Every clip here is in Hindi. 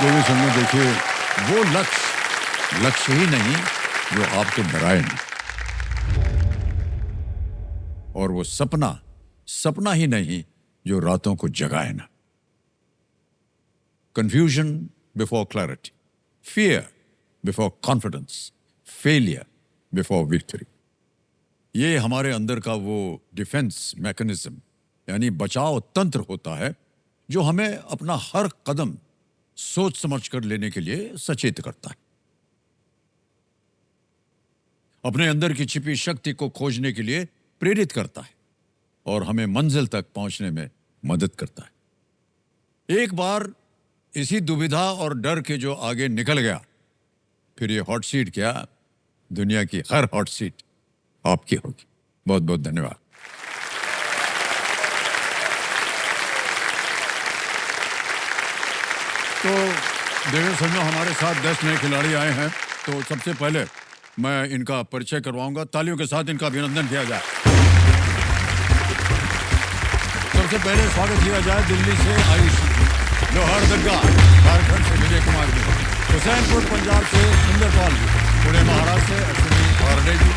भी सुनना, देखिए वो लक्ष्य ही नहीं जो आपको डराए नहीं, और वो सपना ही नहीं जो रातों को जगाए ना। Confusion before clarity, fear before confidence, failure before victory. ये हमारे अंदर का वो डिफेंस मैकेनिज्म यानी बचाव तंत्र होता है जो हमें अपना हर कदम सोच समझ कर लेने के लिए सचेत करता है, अपने अंदर की छिपी शक्ति को खोजने के लिए प्रेरित करता है और हमें मंजिल तक पहुंचने में मदद करता है। एक बार इसी दुविधा और डर के जो आगे निकल गया, फिर ये हॉट सीट क्या, दुनिया की हर हॉट सीट आपकी होगी। बहुत बहुत धन्यवाद। तो देखिए समझो, हमारे साथ 10 नए खिलाड़ी आए हैं, तो सबसे पहले मैं इनका परिचय करवाऊंगा। तालियों के साथ इनका अभिनंदन किया जाए। सबसे पहले स्वागत किया जाए दिल्ली से आयुषी जी, लोहरदगा झारखंड से विजय कुमार जी, हुसैनपुर पंजाब से सुंदरपाल जी, पुणे महाराष्ट्र से अश्विनी भारडे जी,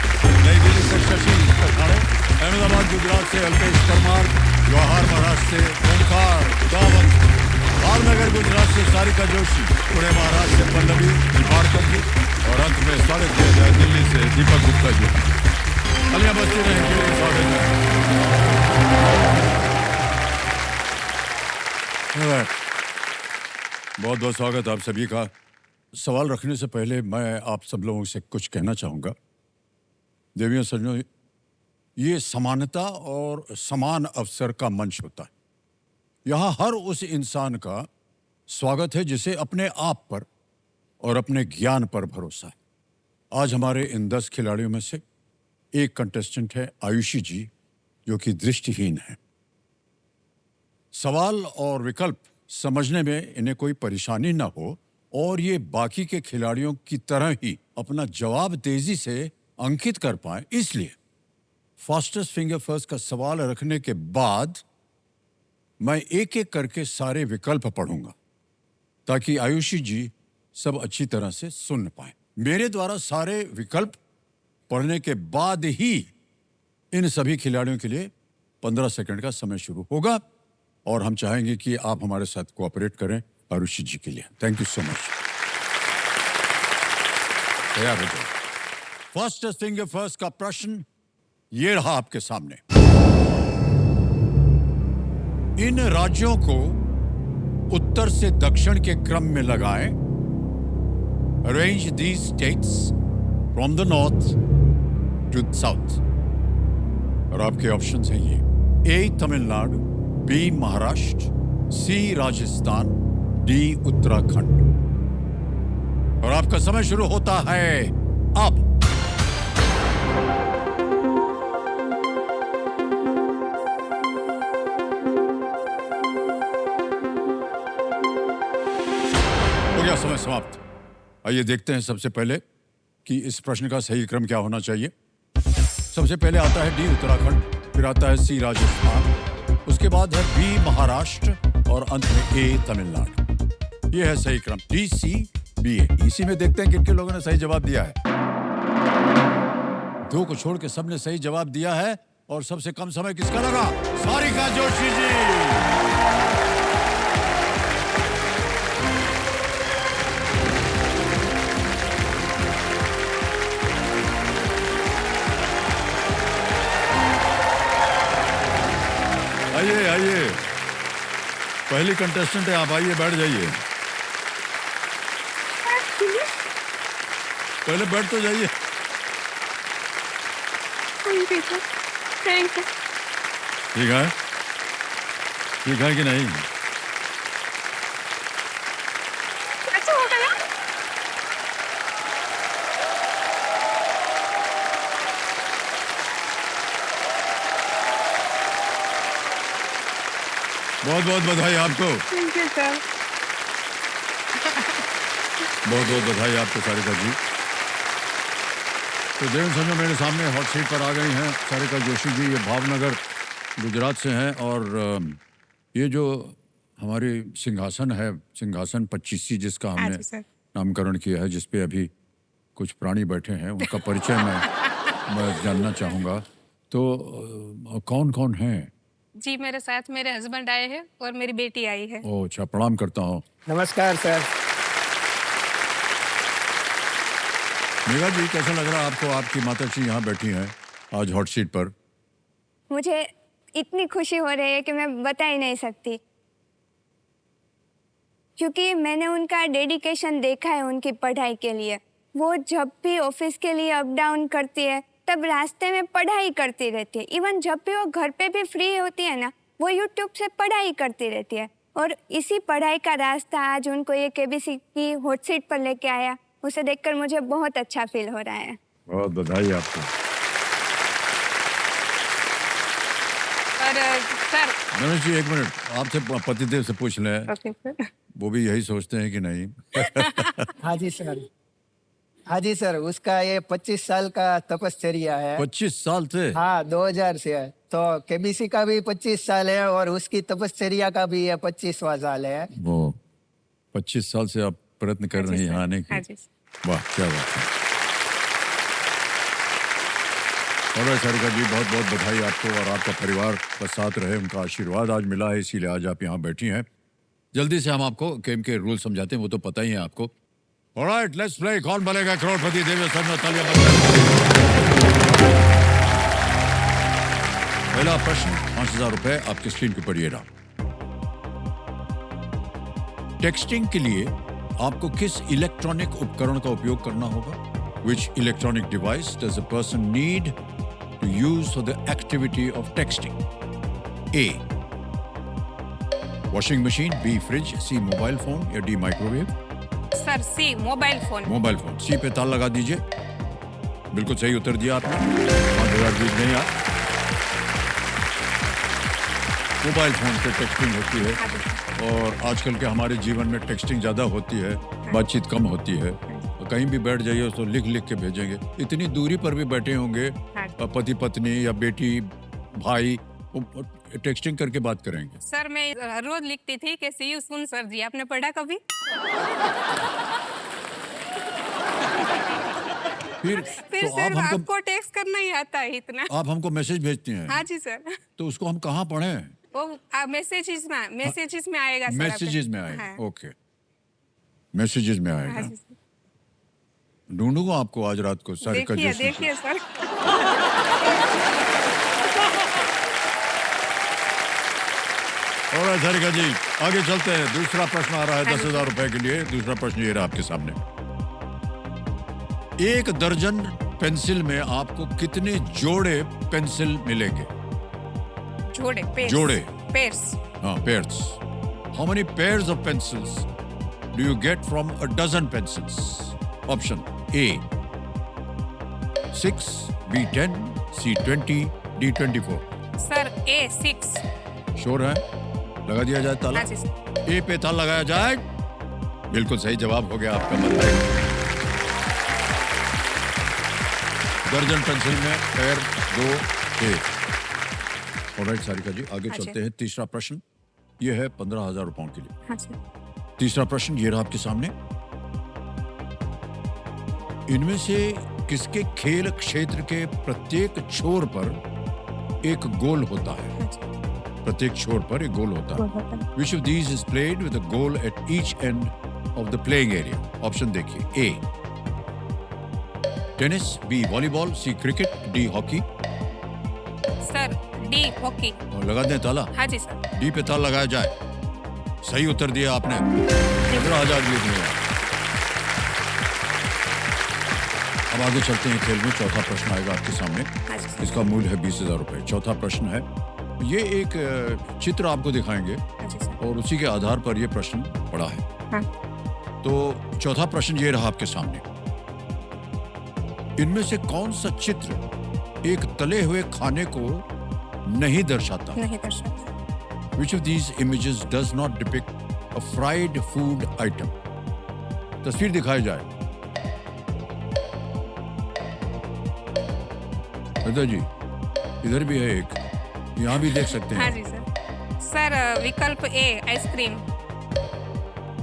नई दिल्ली से शशि कठाड़े, अहमदाबाद गुजरात से अल्पेश परमार, जवाहर महाराष्ट्र से ओंकार दावत, भावनगर गुजरात से सारिका जोशी, पुणे महाराष्ट्र से पल्लवी निफाड़कर जी, और अंत में स्वागत किया जाए दिल्ली से दीपक गुप्ता जी। अलिया बस्ती रहेंगे, स्वागत है। बहुत बहुत स्वागत आप सभी का। सवाल रखने से पहले मैं आप सब लोगों से कुछ कहना चाहूँगा। देवियों सज्जनों, ये समानता और समान अवसर का मंच होता है। यहाँ हर उस इंसान का स्वागत है जिसे अपने आप पर और अपने ज्ञान पर भरोसा है। आज हमारे इन 10 खिलाड़ियों में से एक कंटेस्टेंट है आयुषी जी, जो कि दृष्टिहीन है। सवाल और विकल्प समझने में इन्हें कोई परेशानी ना हो और ये बाकी के खिलाड़ियों की तरह ही अपना जवाब तेजी से अंकित कर पाए, इसलिए फास्टेस्ट फिंगर फर्स्ट का सवाल रखने के बाद मैं एक एक करके सारे विकल्प पढ़ूंगा ताकि आयुषी जी सब अच्छी तरह से सुन पाए। मेरे द्वारा सारे विकल्प पढ़ने के बाद ही इन सभी खिलाड़ियों के लिए 15 सेकंड का समय शुरू होगा और हम चाहेंगे कि आप हमारे साथ कोऑपरेट करें आयुषी जी के लिए। Thank you so much. तैयार हो जाए। फास्टेस्ट फिंगर फर्स्ट का प्रश्न ये रहा आपके सामने। इन राज्यों को उत्तर से दक्षिण के क्रम में लगाएं। Arrange these states from the north to south. और आपके ऑप्शंस हैं ये: A Tamil Nadu, B Maharashtra, C Rajasthan, D Uttarakhand. और आपका समय शुरू होता है अब। हो गया समय समाप्त। आइए देखते हैं सबसे पहले कि इस प्रश्न का सही क्रम क्या होना चाहिए। सबसे पहले आता है डी उत्तराखंड, फिर आता है सी राजस्थान, उसके बाद है बी महाराष्ट्र और अंत में ए तमिलनाडु। यह है सही क्रम, डी सी बी ए। इसी में देखते हैं किन लोगों ने सही जवाब दिया है। 2 को छोड़ के सबने सही जवाब दिया है और सबसे कम समय किसका लगा? सारिका जोशी जी। आइए आइए, पहली कंटेस्टेंट है आप, आइए बैठ जाइए। पहले बैठ तो जाइए। ठीक है, ठीक है कि नहीं? अच्छा हो गया। बहुत बहुत बधाई आपको। Thank you sir. बहुत बहुत बधाई आपको सारिका जी। तो देवेंद्र समझो मेरे सामने हॉट सीट पर आ गई हैं सारिका जोशी जी। ये भावनगर गुजरात से हैं और ये जो हमारे सिंहासन है, सिंहासन 25 जिसका हाँ हमने जी सर। नामकरण किया है, जिस पे अभी कुछ प्राणी बैठे हैं, उनका परिचय मैं जानना चाहूँगा। तो कौन कौन हैं? जी मेरे साथ मेरे हस्बैंड आए हैं और मेरी बेटी आई है। ओह अच्छा, प्रणाम करता हूँ। नमस्कार सर। मेघा जी, कैसा लग रहा है आपको? आपकी माता जी यहाँ बैठी हैं आज हॉट सीट पर। मुझे इतनी खुशी हो रही है कि मैं बता ही नहीं सकती, क्योंकि मैंने उनका डेडिकेशन देखा है उनकी पढ़ाई के लिए। वो जब भी ऑफिस के लिए अप डाउन करती है तब रास्ते में पढ़ाई करती रहती है। इवन जब भी वो घर पे भी फ्री होती है ना, वो यूट्यूब से पढ़ाई करती रहती है। और इसी पढ़ाई का रास्ता आज उनको ये केबीसी की हॉट सीट पर लेके आया। उसे देखकर मुझे बहुत अच्छा फील हो रहा है। बहुत बधाई आपको। और सर। गणेश जी, एक मिनट, आपसे पतिदेव से पूछ लें, ओके सर। वो भी यही सोचते हैं कि नहीं? हाँ जी सर। हाँ जी सर, उसका ये 25 साल का तपश्चर्या है। 25 साल से? हाँ, 2000 से है। तो केबीसी का भी 25 साल है और उसकी तपश्चर्या का भी ये 25वां साल है। वो 25 साल से आप प्रयत्न कर रही हैं आने हाँ की। जी सर। वाह, क्या बात है। और सारिका जी, बहुत बहुत बधाई आपको और आपका परिवार का साथ रहे, उनका आशीर्वाद आज मिला है, इसीलिए आज आप यहाँ बैठी हैं। जल्दी से हम आपको गेम के रूल समझाते हैं, वो तो पता ही है आपको। Alright, let's play. कौन बनेगा करोड़पति? देवी सर, तालियां बजाएं। पहला प्रश्न, 5000 रुपए आपकी स्क्रीन के ऊपर ये रहा। टेक्सटिंग के लिए आपको किस इलेक्ट्रॉनिक उपकरण का उपयोग करना होगा? Which electronic device does a person need to use for the activity of texting? A. Washing machine, B. Fridge, C. Mobile phone या D. Microwave? Sir C mobile phone. Mobile phone. C पे ताल लगा दीजिए। बिल्कुल सही उत्तर दिया आपने। 5000 जीत नहीं आप। मोबाइल फोन से टेक्सटिंग होती है और आजकल के हमारे जीवन में टेक्सटिंग ज़्यादा होती है, बातचीत कम होती है। कहीं भी बैठ जाइए तो लिख लिख के भेजेंगे। इतनी दूरी पर भी बैठे होंगे पति पत्नी या बेटी भाई, टेक्सटिंग करके बात करेंगे। सर मैं रोज लिखती थी कि सी यू सून सर जी। आपने पढ़ा कभी? फिर फिर तो सर आपको टेक्स्ट करना ही आता है इतना। आप हमको मैसेज भेजती हैं? हाँ जी सर। तो उसको हम कहाँ पढ़ें? वो मैसेजेस में आएगा सर। मैसेजेस में आएगा। हाँ। ओके, मैसेजेस में हाँ आएगा। जी सर। ढूंढूंगा आपको आज रात को सारिका जी से। देखिए सर। और सारिका जी, आगे चलते हैं। दूसरा प्रश्न आ रहा है 10,000 रुपए के लिए। दूसरा प्रश्न ये रहा आपके सामने। 1 दर्जन पेंसिल में आपको कितने जोड़े पेंसिल मिलेंगे? जोड़े पेयर्स। जोड़े। पेयर्स। हाँ, pairs. How many pairs of pencils do you get from a dozen pencils? Option A 6, B 10, C 20, D 24। Sir A 6। Sure है? लगा दिया जाए ताला? हाँ जी सर। ए पे ताला लगाया जाए। बिल्कुल सही जवाब हो गया आपका। बधाई। दर्जन पेंसिल में पेयर 2 A। ऑलराइट सारिका जी, आगे चलते हैं। तीसरा प्रश्न ये है 15,000 रुपयों के लिए। हाँ जी। तीसरा प्रश्न ये रहा आपके सामने। इनमें से किसके खेल क्षेत्र के प्रत्येक छोर पर एक गोल होता है? हाँ जी। प्रत्येक छोर पर एक गोल होता है। Which of these is played with a goal at each end of the playing area? Option देखिए। A tennis, B volleyball, C cricket, D hockey. Sir D hockey. और लगा दें ताला? हाँ जी सर। D पे ताला लगाया जाए। सही उत्तर दिया आपने। 15,000 जीत लिया। अब आगे चलते हैं खेल में। चौथा प्रश्न आएगा आपके सामने। हाँ जी सर। इसका मूल्य है 20,000 रुपए। चौथा प्रश्न है, ये एक चित्र आपको दिखाएंगे हाँ जी सर। और उसी के आधार पर ये प्रश्न पड़ा है। हाँ। तो चौथा प्रश्न ये रहा आपके सामने। इनमें से कौन सा चित्र एक तले हुए खाने को नहीं दर्शाता? नहीं दर्शाता। Which of these images does not depict a fried food item? तस्वीर दिखाई जाए। दादा जी, इधर भी है एक, यहाँ भी देख सकते हाँ हैं। जी सर। सर विकल्प ए आइसक्रीम।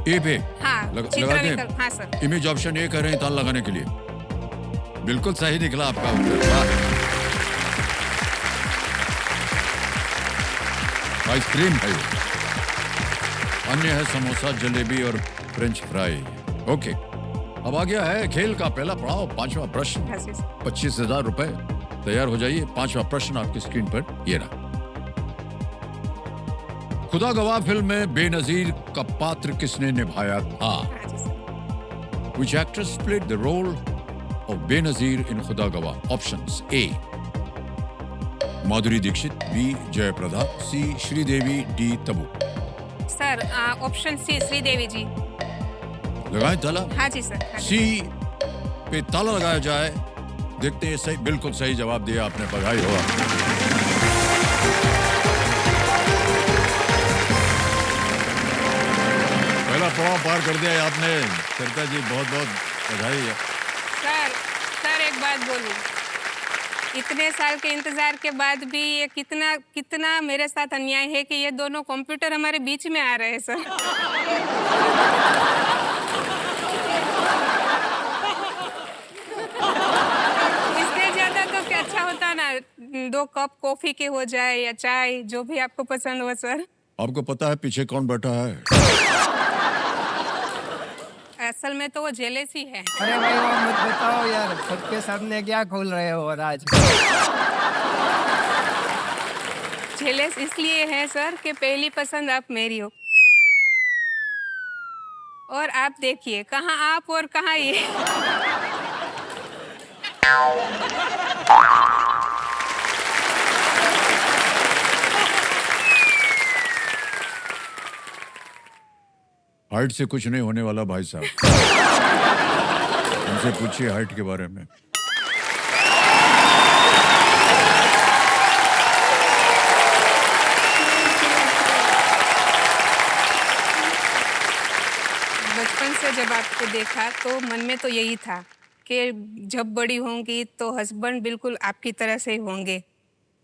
ए पे हाँ चित्र लगा दें विकल्प, हाँ सर। इमेज ऑप्शन ए कर रहे हैं ताला लगाने के लिए। बिल्कुल सही निकला आपका उत्तर। वाह। आइसक्रीम है ये। अन्य है समोसा, जलेबी और फ्रेंच फ्राई। ओके, अब आ गया है खेल का पहला पड़ाव, पांचवा प्रश्न। हाँ जी सर। 25,000 रुपए। तैयार हो जाइए। पांचवा प्रश्न आपकी स्क्रीन पर ये रहा। खुदा गवाह फिल्म में बेनजीर का पात्र किसने निभाया था? हाँ जी sir. Which actress played the role of Benazir in Khuda Gawah? Options: A. Madhuri Dixit, B. Jayaprada, C. Sridevi, D. Tabu. Sir option C Sridevi ji. लगाएं ताला। हाँ जी सर। हाँ जी। C पे ताला लगाया जाए। देखते हैं सही, बिल्कुल सही जवाब दिया आपने। बधाई हो आपको। पहला पड़ाव पार कर दिया है आपने। सरिता जी बहुत बहुत बधाई है। सर एक बात बोलूं, इतने साल के इंतजार के बाद भी ये कितना मेरे साथ अन्याय है कि ये दोनों कंप्यूटर हमारे बीच में आ रहे हैं सर। इससे ज्यादा तो क्या अच्छा होता ना, 2 कप कॉफी के हो जाए या चाय, जो भी आपको पसंद हो सर। आपको पता है पीछे कौन बैठा है? असल में तो वो जेलस ही है। अरे भाई वो मत बताओ यार, सबके सामने क्या खोल रहे हो राज? जेलस इसलिए है सर कि पहली पसंद आप मेरी हो, और आप देखिए कहाँ आप और कहाँ ये। हाइट से कुछ नहीं होने वाला भाई साहब। उनसे पूछिए हाइट के बारे में। बचपन से जब आपको देखा तो मन में तो यही था कि जब बड़ी होंगी तो हस्बैंड बिल्कुल आपकी तरह से ही होंगे।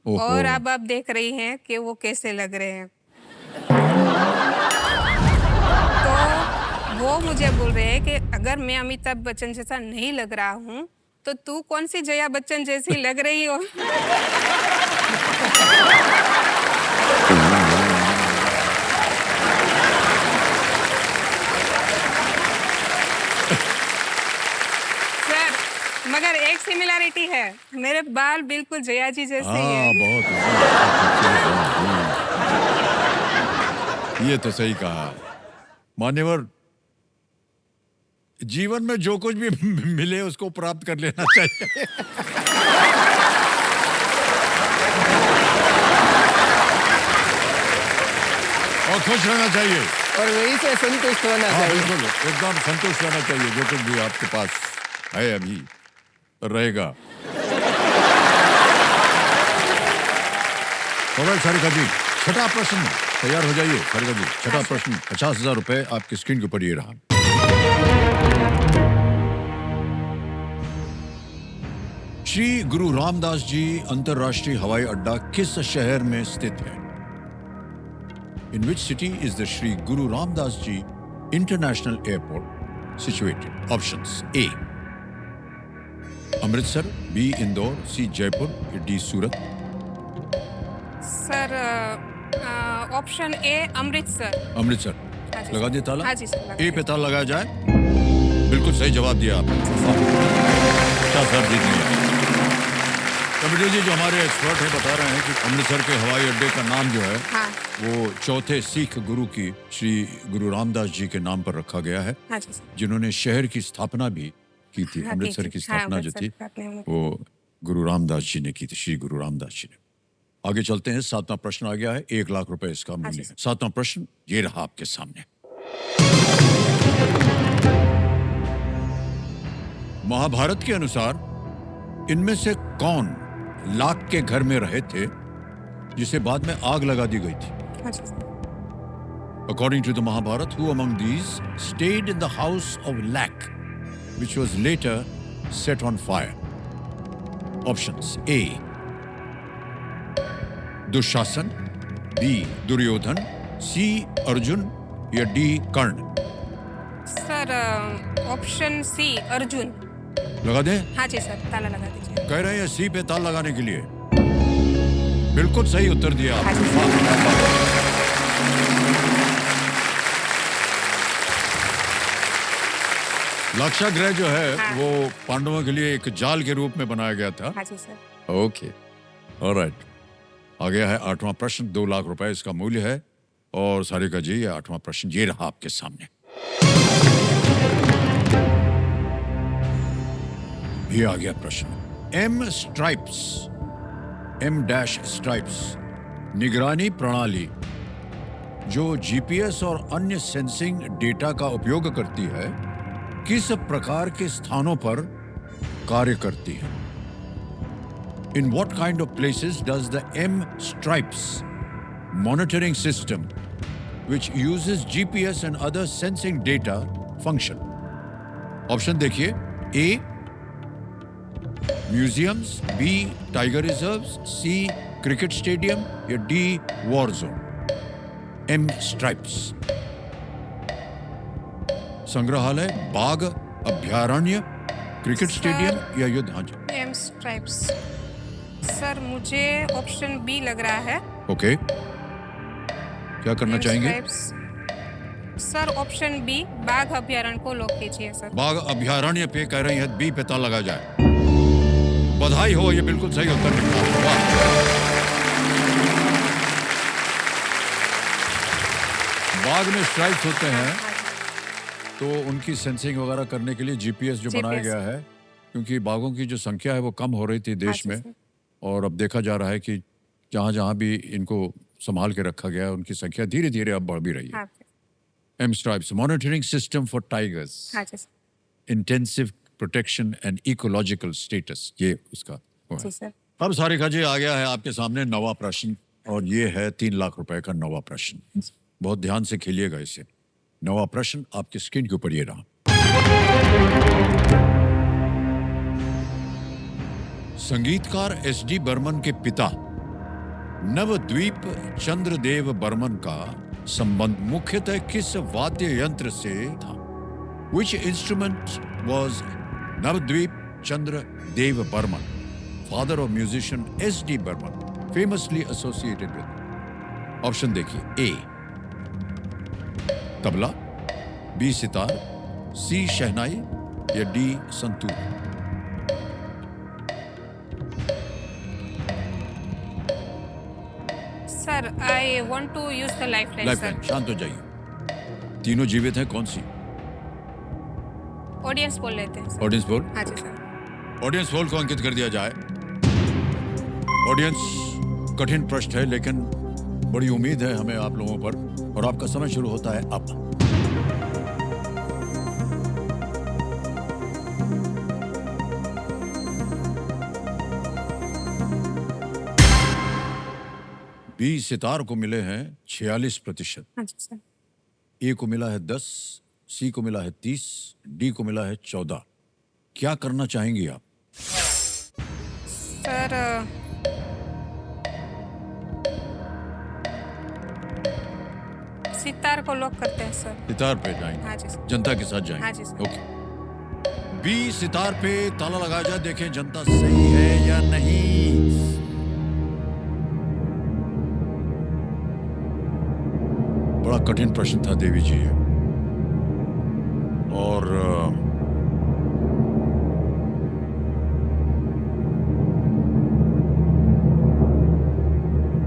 ओहो। और अब आप देख रही हैं कि वो कैसे लग रहे हैं। तो वो मुझे बोल रहे हैं कि अगर मैं अमिताभ बच्चन जैसा नहीं लग रहा हूँ तो तू कौन सी जया बच्चन जैसी लग रही हो। सर मगर एक सिमिलरिटी है, मेरे बाल बिल्कुल जया जी जैसे ही हाँ हैं। बहुत। ये तो सही कहा। मान्यवर, जीवन में जो कुछ भी मिले उसको प्राप्त कर लेना चाहिए। और खुश रहना चाहिए। और वही से संतुष्ट होना हाँ चाहिए। बिल्कुल, एकदम संतुष्ट रहना चाहिए। जो कुछ भी आपके पास है अभी रहेगा। और सारिका जी, छठा प्रश्न तैयार हो जाइए। सारिका जी, छठा प्रश्न, 50,000 रुपए आपकी स्क्रीन के ऊपर ये रहा। श्री गुरु रामदास जी अंतरराष्ट्रीय हवाई अड्डा किस शहर में स्थित है? In which city is the Shri Guru Ramdas Ji International Airport situated? Options: A. Amritsar, B. Indore, C. Jaipur, D. Surat. Sir option A Amritsar. Amritsar. हाँ जी लगा सर। दिया ताला? हाँ जी सर, लगा ए पे ताला लगाया जाए। बिल्कुल सही जवाब दिया आपने। 50,000 जीत लिया। कपिल जी, जो हमारे एक्सपर्ट हैं बता रहे हैं कि अमृतसर के हवाई अड्डे का नाम जो है हाँ। वो चौथे सिख गुरु की श्री गुरु रामदास जी के नाम पर रखा गया है, हाँ जी सर। जिन्होंने शहर की स्थापना भी की थी। हाँ, अमृतसर की स्थापना जो थी वो गुरु रामदास जी ने की थी, श्री गुरु रामदास जी ने। आगे चलते हैं। 7वां प्रश्न आ गया है। 1 लाख रुपए इसका मूल्य है। 7वां प्रश्न ये रहा आपके सामने। महाभारत के अनुसार इनमें से कौन लाख के घर में रहे थे जिसे बाद में आग लगा दी गई थी? हाँ जी sir. According to the Mahabharata, who among these stayed in the house of Lak, which was later set on fire? Options: A. Dushasan, B Duryodhan, C Arjun या D Karna? Sir option C Arjun. लगा दे? हाँ जी सर, ताला लगा दीजिए। कह रहे हैं सी पे ताल लगाने के लिए। बिल्कुल सही उत्तर दिया हाँ आपने। जी। वाह, क्या बात है। लाक्षागृह जो है हाँ। वो पांडवों के लिए एक जाल के रूप में बनाया गया था। हाँ जी सर। Okay, alright. आ गया है 8वां प्रश्न, 2 लाख रुपए इसका मूल्य है। और सारिका जी, ये 8वां प्रश्न ये रहा आपके सामने। ये आ गया प्रश्न। एम स्ट्राइप्स निगरानी प्रणाली जो जीपीएस और अन्य सेंसिंग डेटा का उपयोग करती है, किस प्रकार के स्थानों पर कार्य करती है? In what kind of places does the M Stripes monitoring system, which uses GPS and other sensing data, function? Option देखिए। A museums, B tiger reserves, C cricket stadium या D war zone? M Stripes संग्रहालय, बाग, अभ्यारण्य, क्रिकेट स्टेडियम या युद्ध? हाँ जी। M stripes. सर मुझे ऑप्शन बी लग रहा है। ओके, क्या करना एम चाहेंगे? स्ट्राइप्स। सर ऑप्शन बी बाघ अभ्यारण्य को लॉक कीजिए सर। बाघ अभ्यारण्य पे कह रही है, बी पे ताला लगा जाए। बधाई हो, ये बिल्कुल सही उत्तर निकला। वाह। बाघ में स्ट्राइप्स होते हैं, तो उनकी सेंसिंग वगैरह करने के लिए जीपीएस जो बनाया GPS गया है, क्योंकि बाघों की जो संख्या है वो कम हो रही थी देश में, और अब देखा जा रहा है कि जहाँ जहाँ भी इनको संभाल के रखा गया है, उनकी संख्या धीरे धीरे अब बढ़ भी रही है। हाँ M stripes monitoring system for tigers, हाँ जी sir. Intensive protection and ecological status, ये उसका वो है। जी सर। अब सारिका जी, आ गया है आपके सामने 9वां प्रश्न, और ये है 3 लाख रुपए का 9वां प्रश्न। बहुत ध्यान से खेलिएगा इसे। 9वां प्रश्न आपकी स्क्रीन के ऊपर ये रहा। संगीतकार एस.डी. बर्मन के पिता नवद्वीप चंद्रदेव बर्मन का संबंध मुख्यतः किस वाद्य यंत्र से था? Which instrument was Navadvip Chandra Deva Burman, father of musician S.D. Burman, famously associated with? Option देखिए। A tabla, B sitar, C shehnai या D santoor? Sir I want to use the lifeline lifeline. Sir. शांत हो जाइए। तीनों जीवित हैं, कौन सी? ऑडियंस बोल लेते हैं सर। Audience poll. हाँ जी सर। ऑडियंस पोल को अंकित कर दिया जाए। ऑडियंस, कठिन प्रश्न है, लेकिन बड़ी उम्मीद है हमें आप लोगों पर, और आपका समय शुरू होता है अब। बी सितार को मिले हैं 46%, हाँ जी सर। ए को मिला है 10, सी को मिला है 30, डी को मिला है 14। क्या करना चाहेंगी आप? सर सितार को लॉक करते हैं सर। सितार पे जाएंगे? हाँ जी सर। जनता के साथ जाएंगे? हाँ जी सर। ओके। बी सितार पे ताला लगाया जाए, देखें जनता सही है या नहीं। बड़ा कठिन प्रश्न था देवी जी, और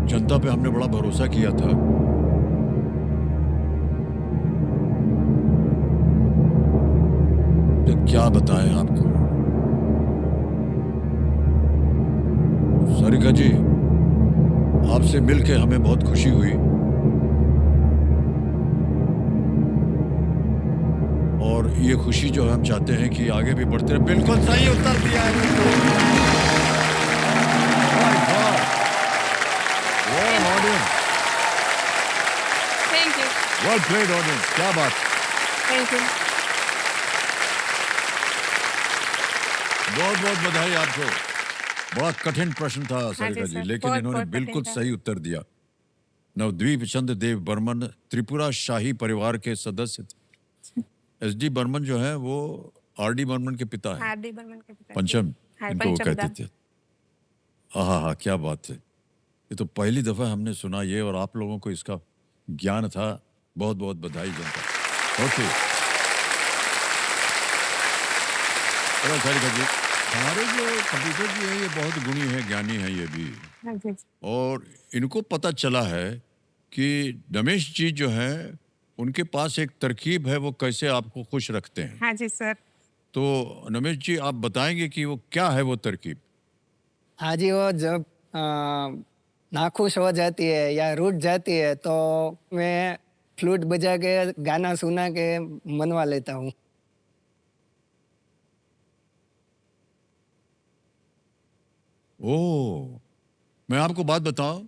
जनता पे हमने बड़ा भरोसा किया था। तो क्या बताएं आपको। सारिका जी, आपसे मिलके हमें बहुत खुशी हुई, और ये खुशी जो हम चाहते हैं कि आगे भी बढ़ते रहे। बिल्कुल सही उत्तर दिया है। Thank you. Well played audience, क्या बात। Thank you. बहुत बहुत बधाई आपको। बड़ा कठिन प्रश्न था सारिका जी, सर, लेकिन बहुत इन्होंने बहुत कठिन बिल्कुल था। सही उत्तर दिया। नवद्वीप चंद्र देव बर्मन त्रिपुरा शाही परिवार के सदस्य थे। एस.डी. बर्मन जो है वो आर.डी. बर्मन के पिता हैं, आर.डी. बर्मन के पिता। पंचम हाँ, इनको वो पंचम कहते थे। हाँ, क्या बात है, ये तो पहली दफा हमने सुना ये, और आप लोगों को इसका ज्ञान था। बहुत बहुत बधाई जनता। ओके, चलो सारिका जी, हमारे जो कंप्यूटर जी है ये बहुत गुणी है, ज्ञानी है ये भी, हाँ जी। और इनको पता चला है कि रमेश जी जो है उनके पास एक तरकीब है, वो कैसे आपको खुश रखते हैं। हाँ जी सर। तो रमेश जी आप बताएंगे कि वो क्या है वो तरकीब। हाँ जी, वो जब नाखुश हो जाती है या रूठ जाती है तो मैं फ्लूट बजा के गाना सुना के मनवा लेता हूँ। ओह, मैं आपको बात बताऊं,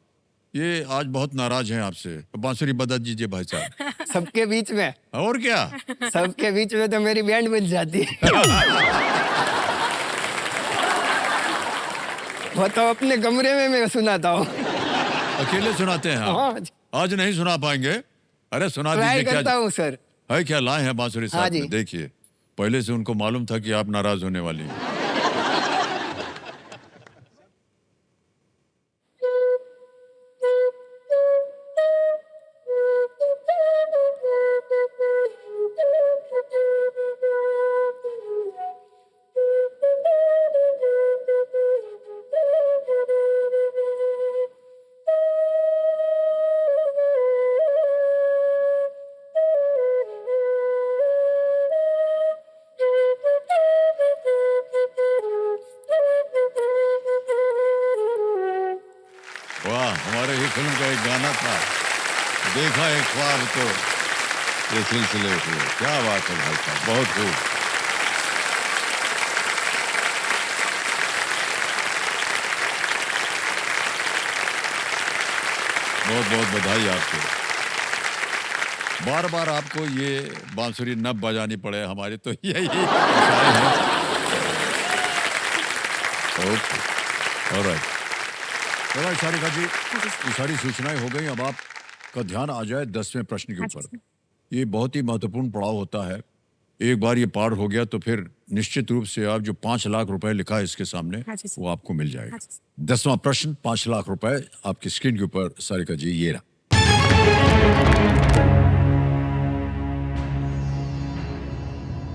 ये आज बहुत नाराज हैं आपसे, तो बांसुरी बजा दीजिए भाई साहब। सबके बीच में, और क्या, सबके बीच में तो मेरी बैंड बज जाती है। वो तो अपने कमरे में मैं सुनाता हूँ। अकेले सुनाते हैं आप? हाँ, आज नहीं सुना पाएंगे? अरे सुना ट्राई दीजिए। करता क्या हूँ सर। है, क्या लाए हैं बांसुरी हाँ साहब जी। में? देखिए, पहले से उनको मालूम था कि आप नाराज होने वाली हैं। वाह, हमारे ही फिल्म का एक गाना था, देखा एक ख्वाब तो ये सिलसिले हुए। क्या बात है भाई साहब, बहुत खूब। बहुत बहुत बधाई आपको। बार बार आपको ये बांसुरी न बजानी पड़े हमारी, तो यही आशाएं हैं। Okay, alright. चलो सारिका जी, ये सारी सूचनाएं हो गई। अब आपका ध्यान आ जाए 10वें प्रश्न के ऊपर। ये बहुत ही महत्वपूर्ण पड़ाव होता है। एक बार ये पार हो गया तो फिर निश्चित रूप से आप जो 5 लाख रुपए लिखा है इसके सामने, हाँ जी सर। वो आपको मिल जाएगा। हाँ जी। 10वां प्रश्न, 5 लाख रुपए आपकी स्क्रीन के ऊपर सारिका जी, ये रहा।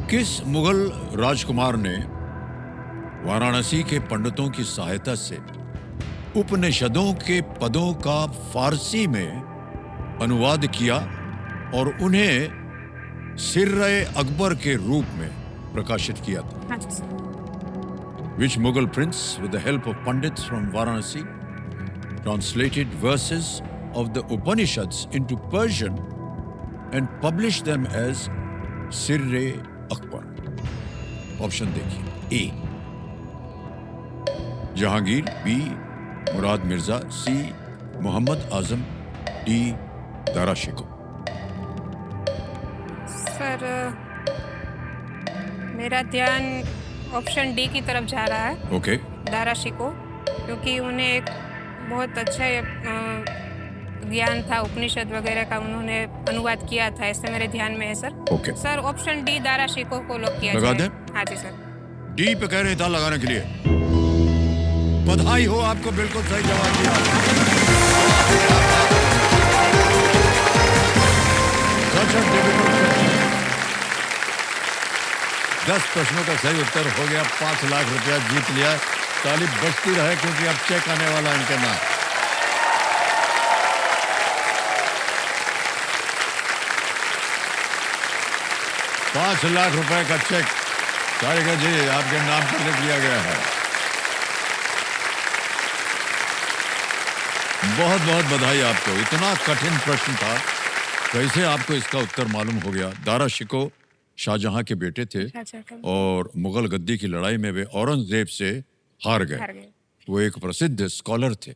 किस मुगल राजकुमार ने वाराणसी के पंडितों की सहायता से उपनिषदों के पदों का फारसी में अनुवाद किया और उन्हें सिर्रे अकबर के रूप में प्रकाशित किया था? हाँ जी sir. Which Mughal prince, with the help of Pandits from Varanasi, translated verses of the Upanishads into Persian and published them as Sirre Akbar? Option देखिए। ए जहांगीर, बी मुराद मिर्जा, सी मोहम्मद आजम, डी दारा शिकोह। सर मेरा ध्यान ऑप्शन डी की तरफ जा रहा है, ओके, दारा शिकोह, क्योंकि उन्हें एक बहुत अच्छा ज्ञान था उपनिषद वगैरह का, उन्होंने अनुवाद किया था, ऐसे मेरे ध्यान में है sir. Okay, sir option D Dara Shikoh को लॉक किया लगा जाए। दें? हाँ जी सर। डी पे कह रहे था लगाने के लिए। बधाई हो, आपको बिल्कुल सही जवाब दिया। Such a difficult question. 10 प्रश्नों का सही उत्तर हो गया, 5 लाख रुपया जीत लिया। ताली बजती रहे क्योंकि अब चेक आने वाला इनके नाम। $5 लाख रुपए का चेक सारिका जी आपके नाम पर लिख लिया गया है। बहुत बहुत बधाई आपको। इतना कठिन प्रश्न था, कैसे आपको इसका उत्तर मालूम हो गया? दारा शिकोह शाहजहां के बेटे थे और मुगल गद्दी की लड़ाई में वे औरंगजेब से हार गए। वो एक प्रसिद्ध स्कॉलर थे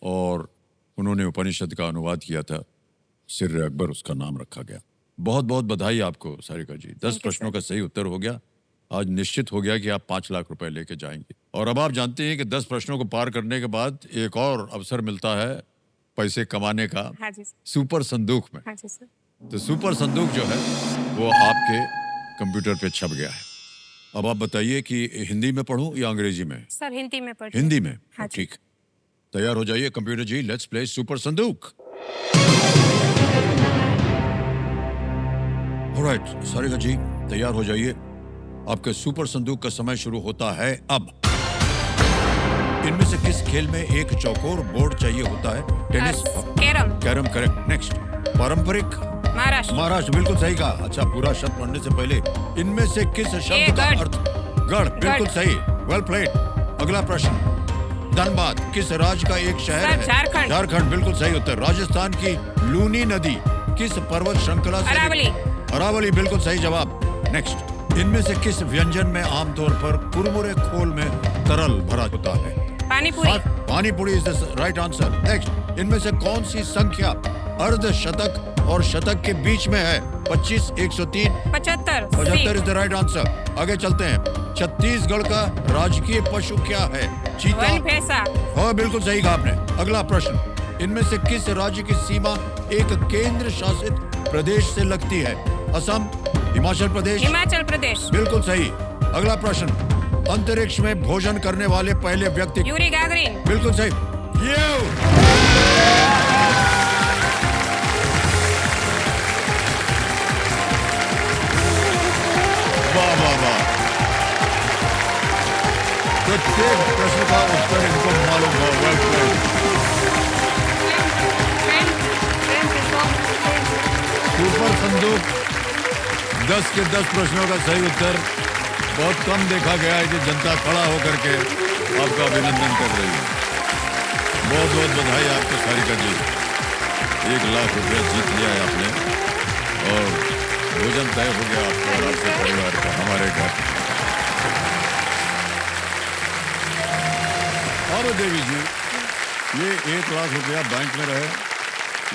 और उन्होंने उपनिषद का अनुवाद किया था, सिर्रे अकबर उसका नाम रखा गया। बहुत बहुत बधाई आपको सारिका जी। 10 प्रश्नों का सही उत्तर हो गया। आज निश्चित हो गया कि आप 5 लाख रुपए लेके जाएंगे। और अब आप जानते हैं कि 10 प्रश्नों को पार करने के बाद एक और अवसर मिलता है पैसे कमाने का हाँ जी सर। सुपर संदूक में। हाँ जी सर। तो सुपर संदूक जो है वो आपके कंप्यूटर पे छप गया है। अब आप बताइए कि हिंदी में पढ़ूं या अंग्रेजी में? सर हिंदी में पढ़। हिंदी में। हाँ जी। ठीक, तैयार हो जाइए computer ji, let's play super Sandook. Alright Sarika ji तैयार हो जाइए, आपके सुपर संदूक का समय शुरू होता है अब। इनमें से किस खेल में एक चौकोर बोर्ड चाहिए होता है? Tennis, carrom. Carrom correct. Next, पारंपरिक महाराष्ट्र। महाराष्ट्र, बिल्कुल सही कहा। अच्छा, पूरा शब्द पढ़ने से पहले इनमें से किस शब्द का गढ़। अर्थ? गढ़, बिल्कुल गढ़। सही, वेल प्लेड। अगला प्रश्न, धनबाद किस राज्य का एक शहर सर, है? झारखंड। झारखंड, बिल्कुल सही उत्तर। राजस्थान की लूनी नदी किस पर्वत श्रृंखला से? अरावली। अरावली, बिल्कुल सही जवाब। नेक्स्ट, इनमें से किस व्यंजन में आमतौर पर कुरमुरे खोल में तरल भरा होता है? Panipuri. Panipuri is the right answer. Next, इनमें से कौन सी संख्या अर्धशतक और शतक के बीच में है? 25, 103, 75। 75 इज द राइट आंसर। आगे चलते हैं, छत्तीसगढ़ का राजकीय पशु क्या है? चीता। वन भैंसा। हाँ, बिल्कुल सही कहा आपने। अगला प्रश्न, इनमें से किस राज्य की सीमा एक केंद्र शासित प्रदेश से लगती है? असम, हिमाचल प्रदेश? हिमाचल प्रदेश। बिल्कुल सही। अगला प्रश्न, अंतरिक्ष में भोजन करने वाले पहले व्यक्ति? Yuri Gagarin. बिल्कुल सही। ये वाह वाह वाह, प्रत्येक प्रश्न का उत्तर इनको मालूम हो। Well played. सुपर संदूक 10 के 10 प्रश्नों का सही उत्तर। बहुत कम देखा गया है कि जनता खड़ा होकर के आपका अभिनंदन कर रही है। बहुत बहुत बधाई आपको सारिका जी, 1 लाख रुपया जीत लिया है आपने और भोजन तय हो गया आपको और आपके परिवार का हमारे घर। और देवी जी, ये 1 लाख रुपया बैंक में रहे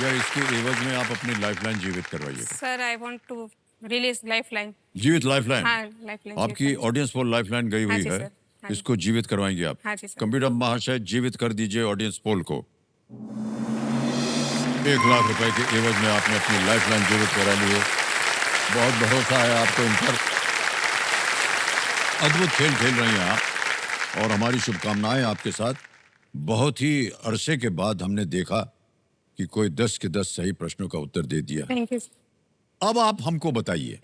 या इसके एवज में आप अपनी लाइफलाइन जीवित करवाइए? Sir I want to release lifeline. जीवित लाइफलाइन? हाँ, लाइफलाइन। आपकी ऑडियंस पोल लाइफलाइन गई हाँ हुई जी है, सर, हाँ जी। इसको जीवित करवाएंगे आप? हाँ जी सर। कंप्यूटर महाशय जीवित कर दीजिए ऑडियंस पोल को। 1 लाख रुपए के एवज में आपने अपनी लाइफलाइन जीवित करा ली है। बहुत भरोसा है आपको इन पर। अद्भुत खेल खेल रही हैं आप और हमारी शुभकामनाएं आपके साथ। बहुत ही अरसे के बाद हमने देखा कि कोई 10 के 10 सही प्रश्नों का उत्तर दे दिया। Thank you. अब आप हमको बताइए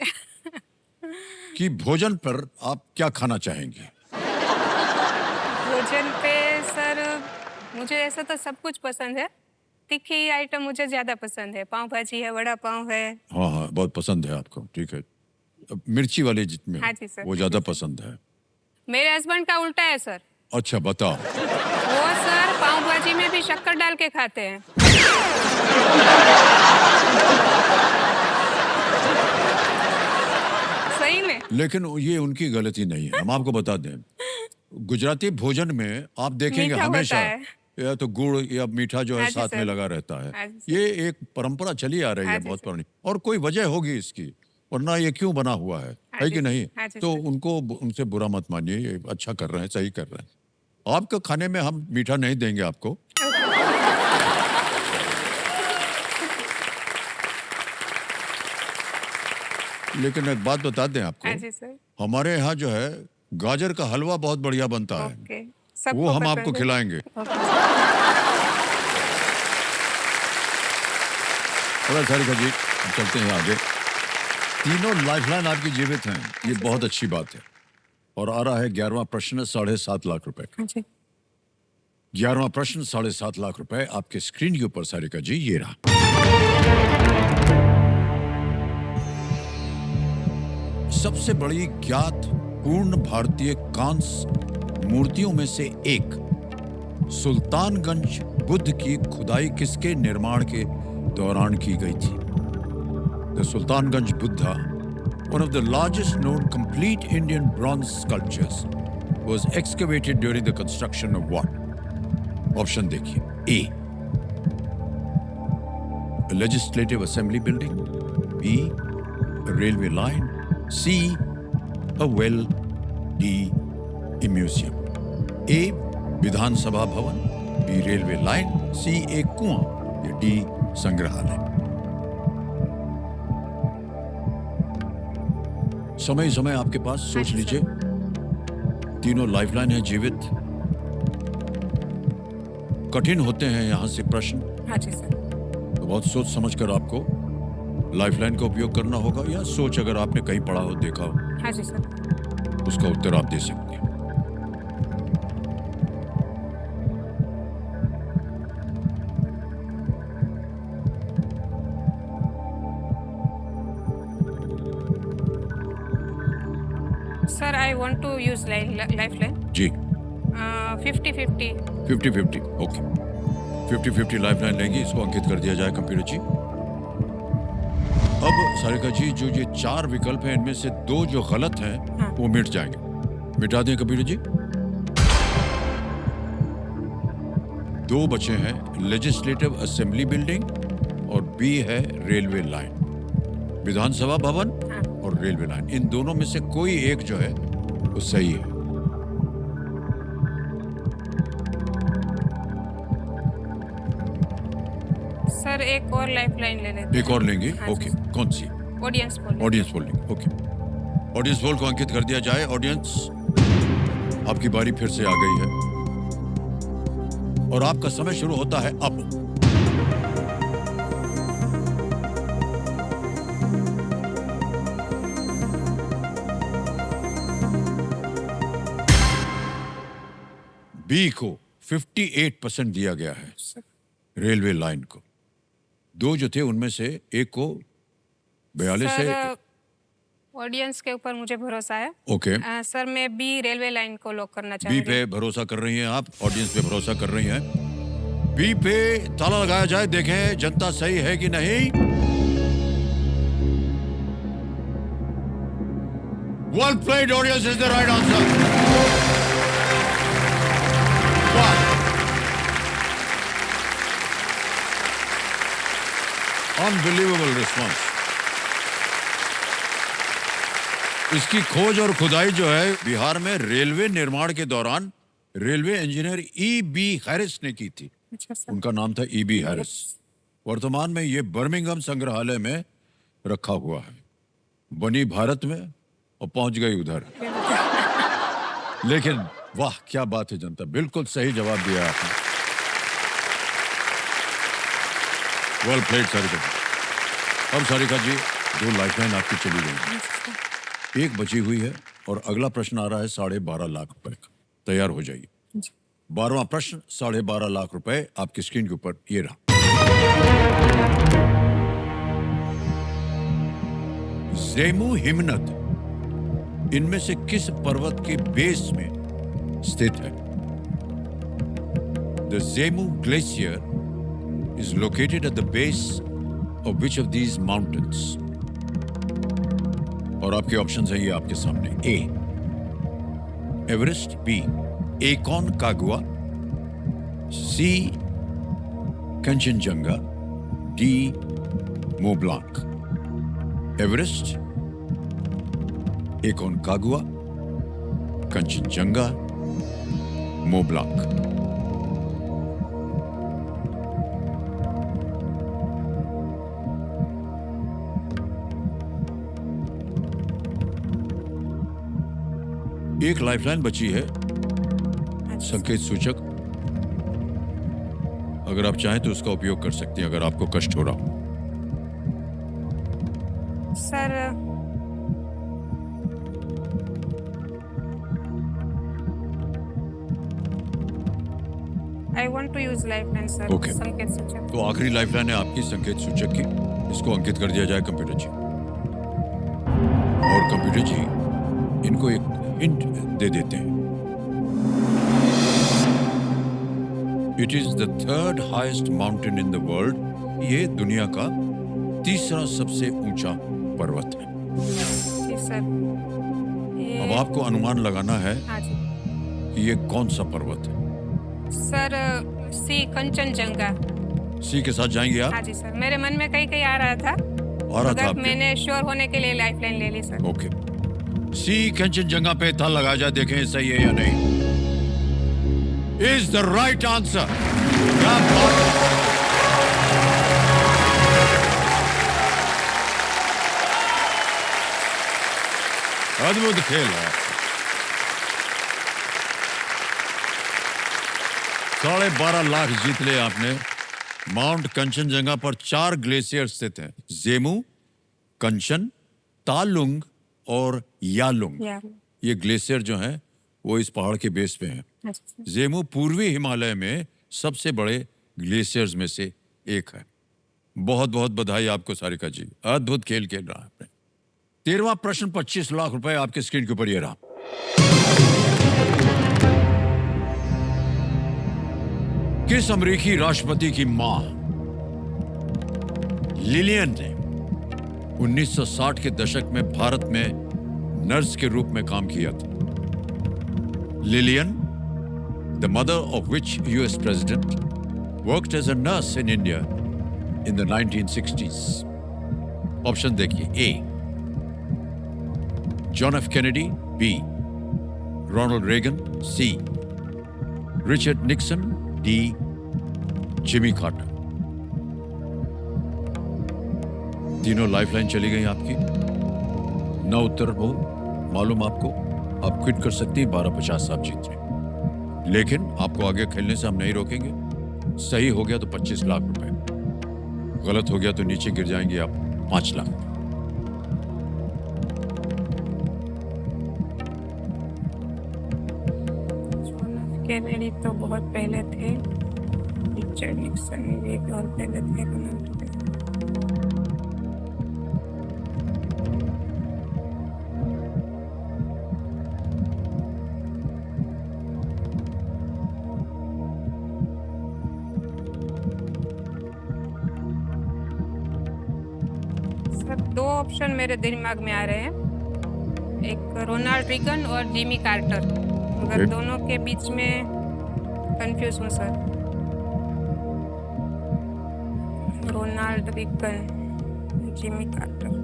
कि भोजन पर आप क्या खाना चाहेंगे? भोजन पे सर मुझे ऐसा तो सब कुछ पसंद है, तीखी आइटम मुझे ज्यादा पसंद है। पाव भाजी है, वड़ा पाव है। हाँ हाँ, बहुत पसंद है आपको, ठीक है। अब मिर्ची वाले जितने हाँ जी सर, वो ज्यादा पसंद है। मेरे हस्बैंड का उल्टा है सर। अच्छा बताओ। वो सर पाव भाजी में भी शक्कर डाल के खाते हैं। सही में। लेकिन ये उनकी गलती नहीं है, हम आपको बता दें। गुजराती भोजन में आप देखेंगे मीठा होता हमेशा है। या तो गुड़ या मीठा जो है हाँ जी साथ में सर। लगा रहता है। हाँ जी सर। ये एक परंपरा चली आ रही हाँ है, जी बहुत सर। पुरानी, और कोई वजह होगी इसकी, वरना ये क्यों बना हुआ है हाँ कि जी नहीं? सर। हाँ जी तो सर। उनको उनसे बुरा मत मानिए, ये अच्छा कर रहे हैं, सही कर रहे हैं। आपके खाने में हम मीठा नहीं देंगे आपको। लेकिन एक बात बता दें आपको, हाँ जी सर। हमारे यहाँ जो है गाजर का हलवा बहुत बढ़िया बनता है, ओके। सबको वो हम पसंद आपको है। खिलाएंगे। ओके। थोड़ा सारिका जी, हम चलते हैं आगे। तीनों लाइफलाइन आपकी जीवित हैं, ये बहुत अच्छी बात है। और आ रहा है 11वां प्रश्न, 7.5 लाख रुपए का। हाँ जी। 11वां प्रश्न, 7.5 लाख रुपए आपके स्क्रीन के ऊपर सारिका जी, ये रहा। सबसे बड़ी ज्ञात पूर्ण भारतीय कांस्य मूर्तियों में से एक सुल्तानगंज बुद्ध की खुदाई किसके निर्माण के दौरान की गई थी? The Sultanganj Buddha, one of the largest known complete Indian bronze sculptures, was excavated during the construction of what? Option देखिए। A, a legislative assembly building. B, a railway line. C, a well. D, a museum. A, विधानसभा भवन. B, railway line. C, एक कुआं. जाएंगे, डी संग्रहालय। समय समय आपके पास, सोच जी, लीजिए। तीनों लाइफलाइन है जीवित। कठिन होते हैं यहां से प्रश्न, हाँ जी सर। तो बहुत सोच समझकर आपको लाइफलाइन का उपयोग करना होगा, या सोच अगर आपने कहीं पढ़ा हो, देखा हो, हाँ जी सर। उसका उत्तर आप दे सकते हैं। Sir I want to use lifeline. जी, 50-50। 50-50, ओके। 50-50 लाइफलाइन लेंगी, इसको अंकित कर दिया जाए कंप्यूटर जी। अब सारिका जी, जो ये 4 विकल्प हैं, इनमें से 2 जो गलत हैं, हाँ। वो मिट जाएंगे। मिटा दें कंप्यूटर जी। 2 बचे हैं, लेजिस्लेटिव असेंबली बिल्डिंग और बी है रेलवे लाइन। विधानसभा भवन हाँ। और रेलवे लाइन, इन दोनों में से कोई एक जो है वो सही है। सर एक और लाइफलाइन ले लेते एक और लेंगे, हाँ जी, ओके। सर। कौन सी? Audience poll. ऑडियंस पोल लेंगे, ओके। ऑडियंस पोल को अंकित कर दिया जाए। ऑडियंस, आपकी बारी फिर से आ गई है और आपका समय शुरू होता है अब। बी को 58% दिया गया है, रेलवे लाइन को। 2 जो थे उनमें से एक को 42 सर है। ऑडियंस के ऊपर मुझे भरोसा है। ओके, सर मैं बी रेलवे लाइन को लॉक करना बी चाहूंगी। पे भरोसा कर रही हैं आप, ऑडियंस पे भरोसा कर रही हैं। बी पे ताला लगाया जाए, देखें जनता सही है कि नहीं। Well played, audience is the right answer. Unbelievable response. इसकी खोज और खुदाई जो है बिहार में रेलवे निर्माण के दौरान रेलवे इंजीनियर E.B. हैरिस ने की थी। अच्छा सर। उनका नाम था E.B. हैरिस। वर्तमान में ये बर्मिंघम संग्रहालय में रखा हुआ है। बनी भारत में और पहुंच गई उधर। लेकिन वाह क्या बात है जनता, बिल्कुल सही जवाब दिया आपने। वेल प्लेड सारिका जी। अब सारिका जी, 2 लाइफलाइन आपकी चली गई, 1 बची हुई है और अगला प्रश्न आ रहा है 12.5 लाख रुपए का। तैयार हो जाइए। 12वां प्रश्न 12.5 लाख रुपए आपकी स्क्रीन के ऊपर ये रहा। ज़ेमू हिमनद इनमें से किस पर्वत के बेस में स्थित है? The Zemu glacier is located at the base of which of these mountains? और आपके ऑप्शंस हैं ये आपके सामने। ए एवरेस्ट, बी एकॉन कागुआ, सी कंचनजंगा, डी मोब्लांक। एवरेस्ट, एकॉन कागुआ, कंचनजंगा, मोब्लांक। एक लाइफलाइन बची है, संकेत सूचक। अगर आप चाहें तो उसका उपयोग कर सकती हैं अगर आपको कष्ट हो रहा हो। Sir I want to use lifeline sir. Okay. संकेत सूचक। तो आखिरी लाइफलाइन है आपकी संकेत सूचक की, इसको अंकित कर दिया जाए कंप्यूटर जी। और कंप्यूटर जी इनको एक हिंट दे देते हैं। It is the 3rd highest mountain in the world. ये दुनिया का 3रा सबसे ऊंचा पर्वत है। जी सर। अब आपको अनुमान लगाना है हाँ जी कि ये कौन सा पर्वत है। सर, सी कंचनजंगा। सी के साथ जाएंगे आप? हाँ जी सर, मेरे मन में कहीं कहीं आ रहा था, आ रहा था मगर आपके? मैंने श्योर होने के लिए लाइफलाइन ले ली सर। ओके, सी कंचनजंगा पे ताला लगाया जाए, देखें सही है या नहीं। Is the right answer. अद्भुत खेल है। 12.5 लाख जीत ले आपने। माउंट कंचनजंगा पर 4 ग्लेशियर स्थित हैं, जेमू, कंचन, तालुंग और यालुंग। या ये ग्लेशियर जो हैं वो इस पहाड़ के बेस पे हैं। अच्छा सर। जेमू पूर्वी हिमालय में सबसे बड़े ग्लेशियर्स में से एक है। बहुत बहुत बधाई आपको सारिका जी, अद्भुत खेल खेल रहा है आपने। 13वां प्रश्न 25 लाख रुपए आपके स्क्रीन के ऊपर ये रहा। किस अमेरिकी राष्ट्रपति की मां लिलियन ने 1960 के दशक में भारत में नर्स के रूप में काम किया था? Lillian, the mother of which US president worked as a nurse in India in the 1960s. Option देखिए। A John F Kennedy, B Ronald Reagan, C Richard Nixon, D Jimmy Carter. तीनों लाइफलाइन चली गई आपकी। न उत्तर हो मालूम आपको, आप क्विट कर सकती हैं। 12.50 आप जीत रहे, लेकिन आपको आगे खेलने से हम नहीं रोकेंगे। सही हो गया तो 25 लाख रुपए, गलत हो गया तो नीचे गिर जाएंगे आप 5 लाख। कैनेडी तो बहुत पहले थे, रिचर्ड निक्सन एक और पहले थे, रोनाल्ड रेगन। सर 2 ऑप्शन मेरे दिमाग में आ रहे हैं, एक रोनाल्ड रीगन और जिमी कार्टर, मगर Okay. दोनों के बीच में कंफ्यूज हूँ sir. Ronald Reagan, Jimmy Carter.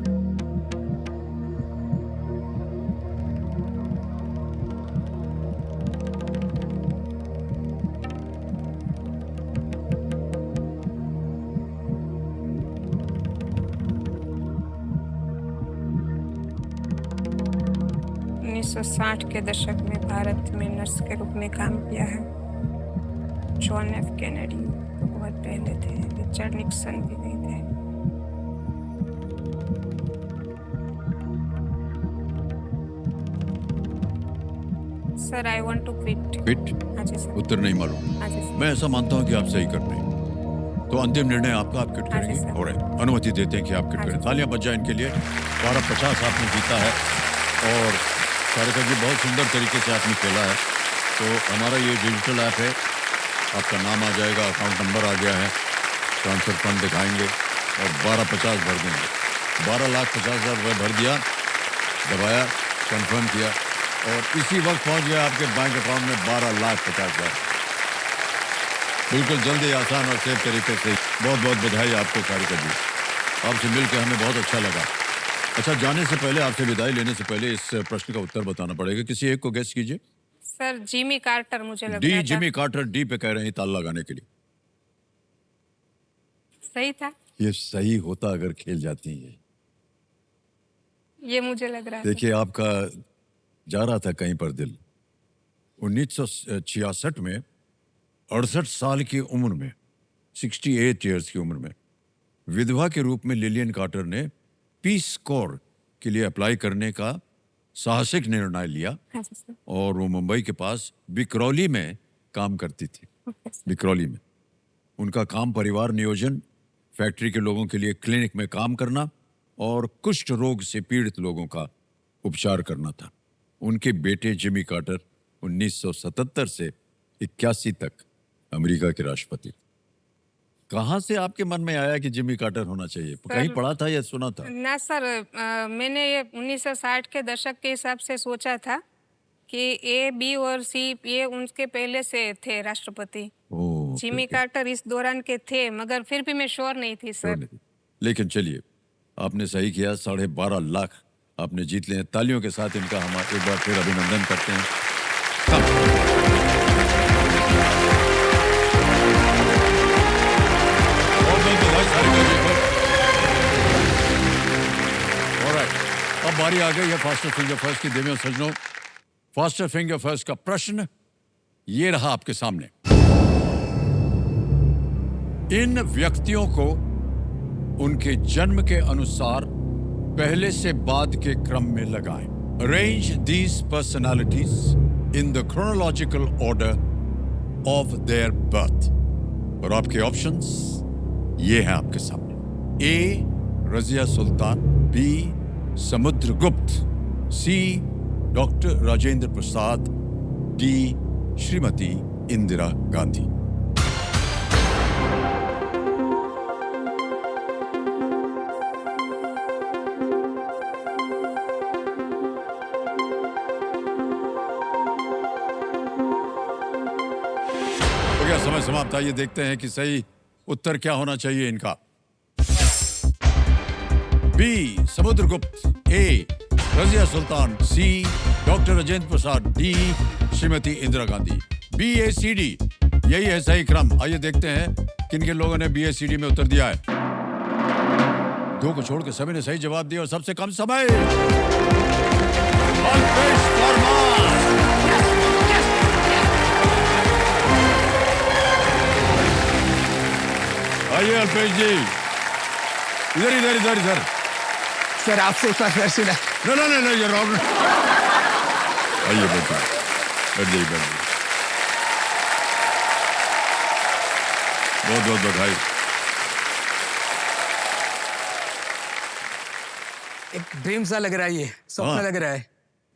उन्नीस 1960 के दशक में भारत में नर्स के रूप में काम किया है। जॉन एफ कैनेडी तो बहुत पहले थे, रिचर्ड निक्सन भी नहीं थे। Sir I want to quit. Quit? हाँ जी सर। उत्तर नहीं मालूम। हाँ जी सर। मैं ऐसा मानता हूं कि आप सही कर रहे हैं, तो अंतिम निर्णय आपका, आप क्विट हाँ जी, करेंगे। सर। और अनुमति देते हैं कि आप क्विट हाँ जी, करें। सर। तालियां बज जाए इनके लिए। 12.50 आपने जीता है और सारिका जी बहुत सुंदर तरीके से आपने खेला है। तो हमारा ये डिजिटल ऐप है, आपका नाम आ जाएगा, अकाउंट नंबर आ गया है, ट्रांसफर फंड दिखाएंगे और 12.50 भर देंगे। 12,50,000 रुपये भर दिया, दबाया, कंफर्म किया और इसी वक्त पहुंच गया आपके बैंक अकाउंट में 12,50,000। बिल्कुल जल्दी, आसान और सेफ तरीके से। बहुत बहुत बधाई आपको सारिका जी, आपसे मिलकर हमें बहुत अच्छा लगा। अच्छा, जाने से पहले, आपसे विदाई लेने से पहले इस प्रश्न का उत्तर बताना पड़ेगा। किसी एक को गेस कीजिए। सर जिमी कार्टर मुझे लग डी, रहा था। जिमी कार्टर डी पे कह रहे हैं ताला लगाने के लिए। सही था, ये सही होता अगर खेल जाती है। ये मुझे लग रहा था। देखिए, आपका जा रहा था कहीं पर दिल। 1966 में 68 साल की उम्र में, 68 ईयर्स की उम्र में, विधवा के रूप में लिलियन कार्टर ने पीस कोर के लिए अप्लाई करने का साहसिक निर्णय लिया हाँ जी सर। और वो मुंबई के पास बिकरौली में काम करती थी। Okay sir. बिकरौली में उनका काम परिवार नियोजन, फैक्ट्री के लोगों के लिए क्लिनिक में काम करना और कुष्ठ रोग से पीड़ित लोगों का उपचार करना था। उनके बेटे जिमी कार्टर 1977 से 81 तक अमेरिका के राष्ट्रपति। कहाँ से आपके मन में आया कि जिमी कार्टर होना चाहिए? कहीं पढ़ा था या सुना था? ना सर, मैंने ये 1960 के दशक के हिसाब से सोचा था कि ए, बी और सी ये उनके पहले से थे राष्ट्रपति। ओह, जिमी कार्टर इस दौरान के थे, मगर फिर भी मैं श्योर नहीं थी सर। लेकिन चलिए, आपने सही किया। 12.5 लाख आपने जीत लिए हैं। तालियों के साथ इनका हम एक बार फिर अभिनंदन करते हैं। ऑलराइट, अब बारी बारी आ गई है फास्टर फिंगर फर्स्ट की। देवियों सज्जनों, फास्टर फिंगर फर्स्ट का प्रश्न ये रहा आपके सामने। इन व्यक्तियों को उनके जन्म के अनुसार पहले से बाद के क्रम में लगाएं। Arrange these personalities in the chronological order of their birth. और आपके ऑप्शंस ये हैं आपके सामने। ए रजिया सुल्तान, बी समुद्रगुप्त, सी डॉक्टर राजेंद्र प्रसाद, डी श्रीमती इंदिरा गांधी। हो गया समय समाप्त। आइए देखते हैं कि सही उत्तर क्या होना चाहिए इनका। बी समुद्रगुप्त, ए रजिया सुल्तान, सी doctor Rajendra Prasad, D Shrimati Indira Gandhi. B ए सी डी यही है सही क्रम। आइए देखते हैं किन किन लोगों ने बी ए सी डी में उत्तर दिया है। दो को छोड़ के सभी ने सही जवाब दिया और सबसे कम समय अल्पेश परमार। आइए अल्पेश जी, इधर इधर इधर इधर। सर आपसे एक बार फिर सुना। No, ये रॉन्ग। आइए बैठिए, बैठ जाइए, बैठ जाइए। बहुत बहुत बधाई। एक ड्रीम सा लग रहा है, ये सपना हाँ। लग रहा है।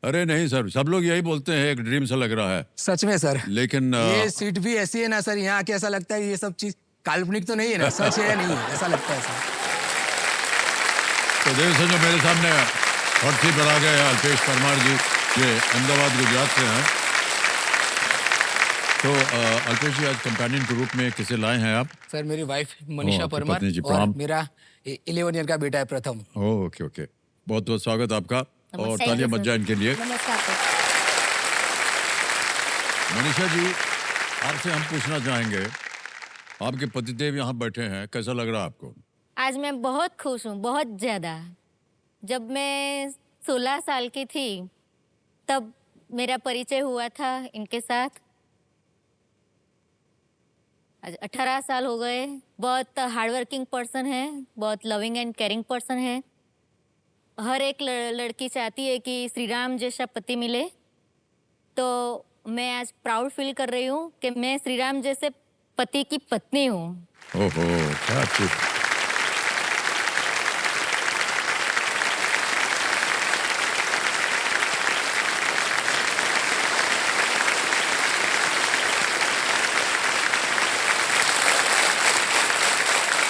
अरे नहीं सर, सब लोग यही बोलते हैं एक ड्रीम सा लग रहा है, सच में सर। लेकिन ये सीट भी ऐसी है ना सर, यहाँ आके ऐसा लगता है ये सब चीज काल्पनिक तो नहीं है ना, सच है या नहीं है, ऐसा लगता है सर। तो देव से जो मेरे सामने हॉट सीट पर आ गए हैं अल्पेश परमार जी, ये अहमदाबाद गुजरात से हैं। तो अल्पेश जी, आज कंपेनियन के रूप में किसे लाए हैं आप? सर मेरी वाइफ मनीषा आपकी परमार पत्नी जी, और प्रणाम। मेरा 11 ईयर का बेटा है प्रथम। ओके ओके, बहुत बहुत स्वागत आपका और नमस्ते तालियां सर। बज जाए इनके लिए। नमस्कार सर। मनीषा जी, आपसे हम पूछना चाहेंगे, आपके पतिदेव यहाँ बैठे हैं, कैसा लग रहा है आपको? आज मैं बहुत खुश हूँ, बहुत ज़्यादा। जब मैं 16 साल की थी तब मेरा परिचय हुआ था इनके साथ। आज 18 साल हो गए। बहुत हार्ड वर्किंग पर्सन है, बहुत लविंग एंड केयरिंग पर्सन है। हर एक लड़की चाहती है कि श्री राम जैसा पति मिले। तो मैं आज प्राउड फील कर रही हूँ कि मैं श्री राम जैसे पति की पत्नी हूँ। ओहो, क्या अच्छी।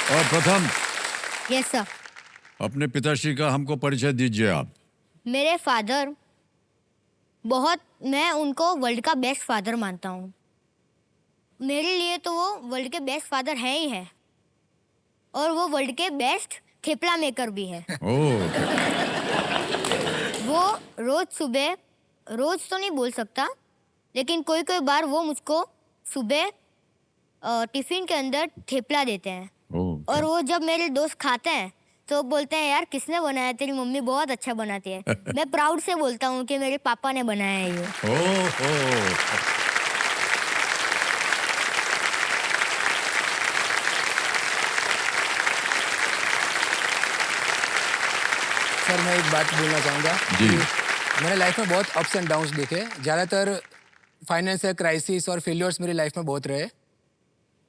और प्रथम, यस सर। अपने पिताश्री का हमको परिचय दीजिए आप। मेरे फादर बहुत, मैं उनको वर्ल्ड का बेस्ट फादर मानता हूँ। मेरे लिए तो वो वर्ल्ड के बेस्ट फादर हैं ही हैं, और वो वर्ल्ड के बेस्ट थेपला मेकर भी है। ओह, वो रोज सुबह, रोज तो नहीं बोल सकता, लेकिन कोई कोई बार वो मुझको सुबह टिफिन के अंदर थेपला देते हैं। ओह, और वो जब मेरे दोस्त खाते हैं तो बोलते हैं यार किसने बनाया, तेरी मम्मी बहुत अच्छा बनाती है। मैं प्राउड से बोलता हूँ कि मेरे पापा ने बनाया है ये। ओह। सर मैं एक बात बोलना चाहूँगा जी। कि मैंने लाइफ में बहुत अप्स एंड डाउन्स देखे। ज़्यादातर फाइनेंशियल क्राइसिस और फेलियर्स मेरी लाइफ में बहुत रहे।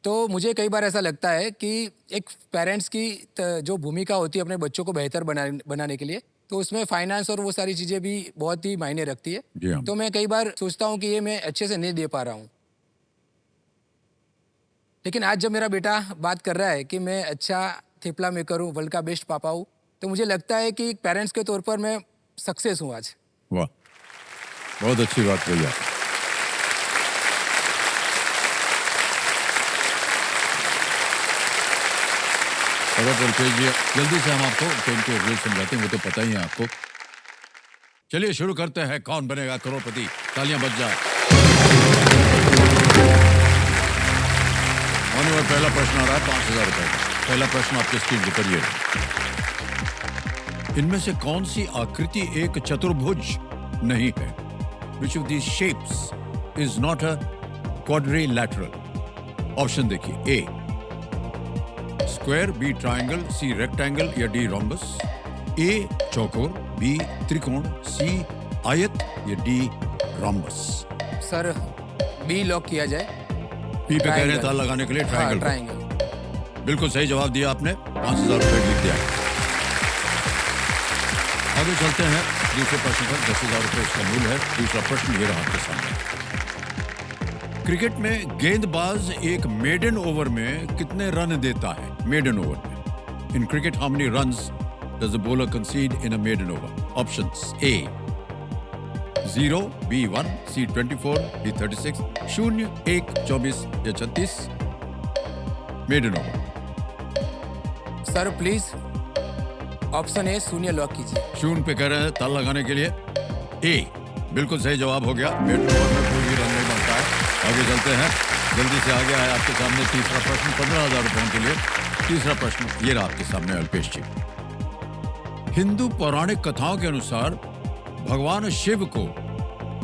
तो मुझे कई बार ऐसा लगता है कि एक पेरेंट्स की जो भूमिका होती है अपने बच्चों को बेहतर बनाने के लिए, तो उसमें फाइनेंस और वो सारी चीज़ें भी बहुत ही मायने रखती जी है। हाँ। तो मैं कई बार सोचता हूँ कि ये मैं अच्छे से नहीं दे पा रहा हूँ। लेकिन आज जब मेरा बेटा बात कर रहा है कि मैं अच्छा थेपला मेकर हूँ, वर्ल्ड का बेस्ट पापा हूँ, तो मुझे लगता है कि पेरेंट्स के तौर पर मैं सक्सेस हूँ आज। वाह, बहुत अच्छी बात कही आप। और अल्पेश जी, जल्दी से हम आपको पेन के रूल समझाते हैं, वो तो पता ही है आपको। चलिए शुरू करते हैं, कौन बनेगा करोड़पति। तालियां बज जाए। होने वाला पहला प्रश्न आ रहा है 5,000 रुपए का। पहला प्रश्न आपके स्क्रीन के करिए। इनमें से कौन सी आकृति एक चतुर्भुज नहीं है? Which of these shapes is not a quadrilateral? Option देखिए, A square, B triangle, C rectangle या डी रोम्बस। ए चौकोर, बी त्रिकोण, सी आयत या D rhombus. Sir B lock किया जाए। पी पे कह रहे हैं Triangle. ताल लगाने के लिए हाँ, ट्रायंगल। ट्राइंगल। बिल्कुल सही जवाब दिया आपने, 5,000 रुपए जीत दिया। आगे चलते हैं दूसरे प्रश्न पर। 10,000 रुपए इसका मूल्य है। दूसरा प्रश्न ये रहा आपके सामने। क्रिकेट में गेंदबाज एक मेडन ओवर में कितने रन देता है? मेडन ओवर में। In cricket how many runs does the bowler concede in a maiden over? Options, A 0, B 1, C 24, D 36, 0, 1, 24 या 36। Maiden over. Sir please option A शून्य लॉक कीजिए। शून्य पे कह रहे हैं ताल लगाने के लिए। ए बिल्कुल सही जवाब हो गया। मेडन ओवर में कोई भी रन नहीं बनता है। आगे चलते हैं, जल्दी से आ गया है आपके सामने तीसरा प्रश्न 15,000 रुपयों के लिए। तीसरा प्रश्न ये रहा आपके सामने अल्पेश जी। हिंदू पौराणिक कथाओं के अनुसार भगवान शिव को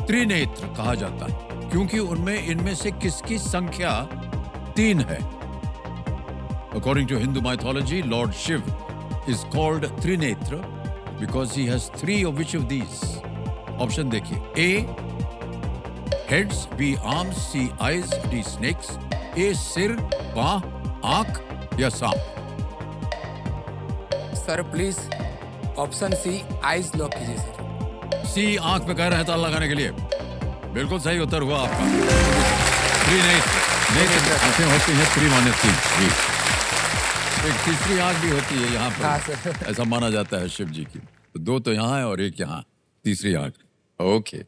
त्रिनेत्र कहा जाता है क्योंकि उनमें इनमें से किसकी संख्या 3 है? According to Hindu mythology, Lord Shiv is called Trinetra because he has 3 of which of these? Option देखिए, A heads, B arms, C eyes, D snakes, A सिर, बाह, आंख या सांप। Sir please option C eyes lock कीजिए सर। सी आंख पे कह रहे हैं ताल लगाने के लिए। बिल्कुल सही उत्तर हुआ आपका। त्रिनेत्र आंखें होती हैं, त्रि माने 3। जी, एक तीसरी आंख भी होती है यहाँ हाँ, पर, सर। ऐसा माना जाता है शिव जी की। तो 2 तो यहाँ है और 1 यहाँ, तीसरी आंख। Okay,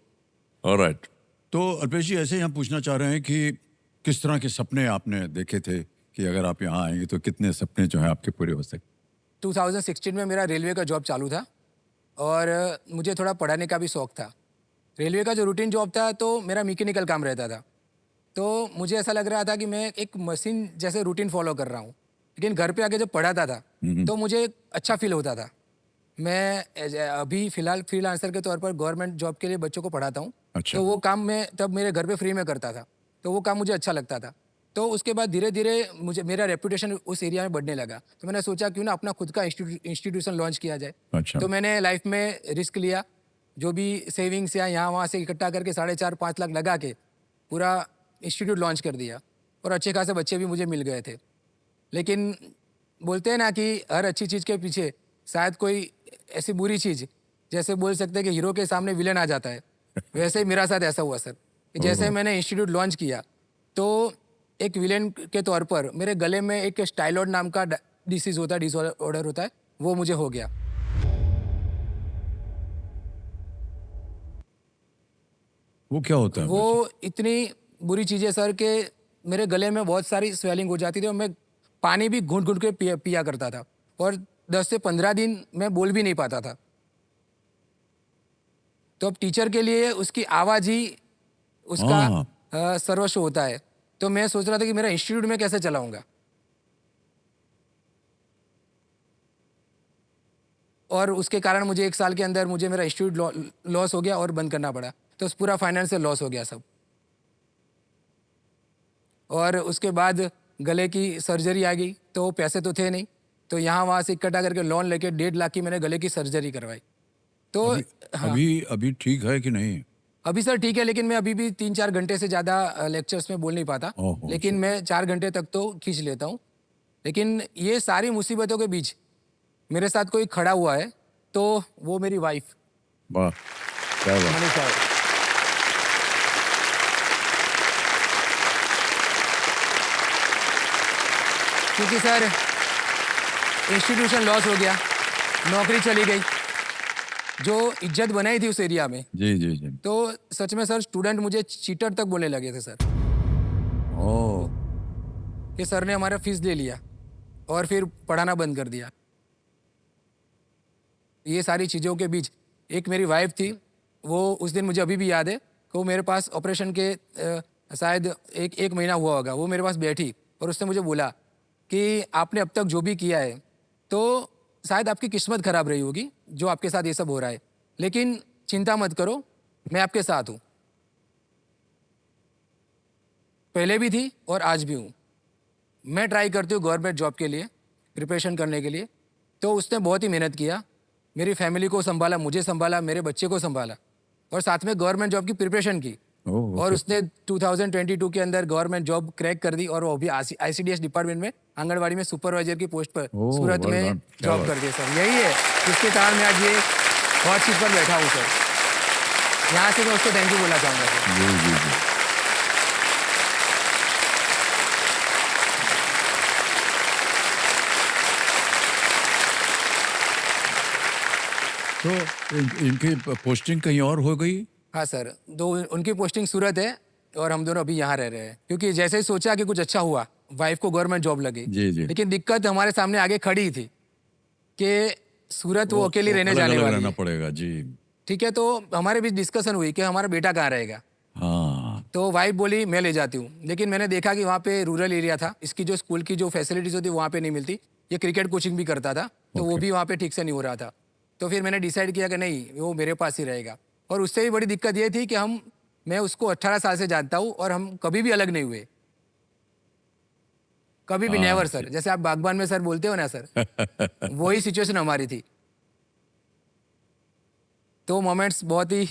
alright. तो अल्पेश जी, ऐसे ही हम पूछना चाह रहे हैं कि किस तरह के सपने आपने देखे थे कि अगर आप यहाँ आएंगे तो कितने सपने जो हैं आपके पूरे हो सकते? 2016 में मेरा रेलवे का जॉब चालू था और मुझे थोड़ा पढ़ाने का भी शौक था। रेलवे का जो रूटीन जॉब था तो मेरा मैकेनिकल काम रहता था, तो मुझे ऐसा लग रहा था कि मैं एक मशीन जैसे रूटीन फॉलो कर रहा हूँ। लेकिन घर पे आके जब पढ़ाता था तो मुझे अच्छा फील होता था। मैं अभी फ़िलहाल फ्रीलांसर के तौर पर गवर्नमेंट जॉब के लिए बच्चों को पढ़ाता हूँ। अच्छा। तो वो काम मैं तब मेरे घर पे फ्री में करता था, तो वो काम मुझे अच्छा लगता था। तो उसके बाद धीरे धीरे मुझे मेरा रेपुटेशन उस एरिया में बढ़ने लगा, तो मैंने सोचा क्यों ना अपना खुद का इंस्टीट्यूशन लॉन्च किया जाए। अच्छा। तो मैंने लाइफ में रिस्क लिया, जो भी सेविंग्स या यहाँ वहाँ से इकट्ठा करके 4.5-5 लाख लगा के पूरा इंस्टीट्यूट लॉन्च कर दिया और अच्छे खासे बच्चे भी मुझे मिल गए थे। लेकिन बोलते हैं ना कि हर अच्छी चीज़ के पीछे शायद कोई ऐसी बुरी चीज़, जैसे बोल सकते हैं कि हीरो के सामने विलेन आ जाता है, वैसे ही मेरा साथ ऐसा हुआ सर कि जैसे मैंने इंस्टीट्यूट लॉन्च किया तो एक विलेन के तौर पर मेरे गले में एक स्टाइलॉइड नाम का डिसीज़ होता है, डिसऑर्डर होता है, वो मुझे हो गया। वो क्या होता है? वो इतनी बुरी चीज़ है सर कि मेरे गले में बहुत सारी स्वेलिंग हो जाती थी और मैं पानी भी घूंट घूंट के पिया करता था और 10 से 15 दिन मैं बोल भी नहीं पाता था। तो अब टीचर के लिए उसकी आवाज़ ही उसका सर्वस्व होता है। तो मैं सोच रहा था कि मेरा इंस्टीट्यूट में कैसे चलाऊंगा, और उसके कारण मुझे 1 साल के अंदर मुझे मेरा इंस्टीट्यूट लॉस हो गया और बंद करना पड़ा। तो पूरा फाइनेंशियल लॉस हो गया सब। और उसके बाद गले की सर्जरी आ गई, तो पैसे तो थे नहीं, तो यहाँ वहाँ से इकट्ठा करके लोन लेके 1.5 लाख की मैंने गले की सर्जरी करवाई। तो हाँ, अभी ठीक है कि नहीं? अभी सर ठीक है, लेकिन मैं अभी भी 3-4 घंटे से ज़्यादा लेक्चर्स में बोल नहीं पाता, ओहो, लेकिन मैं 4 घंटे तक तो खींच लेता हूँ। लेकिन ये सारी मुसीबतों के बीच मेरे साथ कोई खड़ा हुआ है, तो वो मेरी वाइफ वाह, क्या बात। मनीषा है। क्योंकि सर इंस्टीट्यूशन लॉस हो गया, नौकरी चली गई, जो इज्जत बनाई थी उस एरिया में, जी जी जी। तो सच में सर स्टूडेंट मुझे चीटर तक बोलने लगे थे सर। ओह, कि सर ने हमारा फीस ले लिया और फिर पढ़ाना बंद कर दिया। ये सारी चीज़ों के बीच एक मेरी वाइफ थी, वो उस दिन मुझे अभी भी याद है कि वो मेरे पास ऑपरेशन के शायद एक महीना हुआ होगा, वो मेरे पास बैठी और उसने मुझे बोला कि आपने अब तक जो भी किया है तो शायद आपकी किस्मत खराब रही होगी जो आपके साथ ये सब हो रहा है, लेकिन चिंता मत करो, मैं आपके साथ हूँ। पहले भी थी और आज भी हूँ। मैं ट्राई करती हूँ गवर्नमेंट जॉब के लिए प्रिपरेशन करने के लिए, तो उसने बहुत ही मेहनत किया, मेरी फैमिली को संभाला, मुझे संभाला, मेरे बच्चे को संभाला और साथ में गवर्नमेंट जॉब की प्रिपरेशन की। ओह, और ओके। उसने 2022 के अंदर गवर्नमेंट जॉब क्रैक कर दी और वो भी ICDS डिपार्टमेंट में आंगनवाड़ी में सुपरवाइजर की पोस्ट पर ओह, सूरत well में done, क्या जॉब बात। कर दी सर। यही है जिसके कारण मैं आज ये हॉट सीट पर बैठा हूँ सर। यहाँ से मैं उसको थैंक यू बोलना चाहूँगा सर। जी जी जी। तो इनकी पोस्टिंग कहीं और हो गई? हाँ सर, तो उनकी पोस्टिंग सूरत है और हम दोनों अभी यहाँ रह रहे हैं, क्योंकि जैसे ही सोचा कि कुछ अच्छा हुआ, वाइफ को गवर्नमेंट जॉब लगी। जी, जी। लेकिन दिक्कत हमारे सामने आगे खड़ी थी कि सूरत वो अकेली रहने अलग जाने अलग वाली रहना है। पड़ेगा जी। ठीक है, तो हमारे बीच डिस्कशन हुई कि हमारा बेटा कहाँ रहेगा। हाँ, तो वाइफ बोली मैं ले जाती हूँ, लेकिन मैंने देखा कि वहाँ पे रूरल एरिया था, इसकी जो स्कूल की जो फैसिलिटीज होती वहाँ पे नहीं मिलती। ये क्रिकेट कोचिंग भी करता था, तो वो Okay. भी वहाँ पे ठीक से नहीं हो रहा था। तो फिर मैंने डिसाइड किया कि नहीं, वो मेरे पास ही रहेगा। और उससे भी बड़ी दिक्कत ये थी कि मैं उसको 18 साल से जानता हूँ और हम कभी भी अलग नहीं हुए, कभी भी हाँ, नेवर सर। जैसे आप बागबान में सर बोलते हो ना सर, वही सिचुएशन हमारी थी। तो मोमेंट्स बहुत ही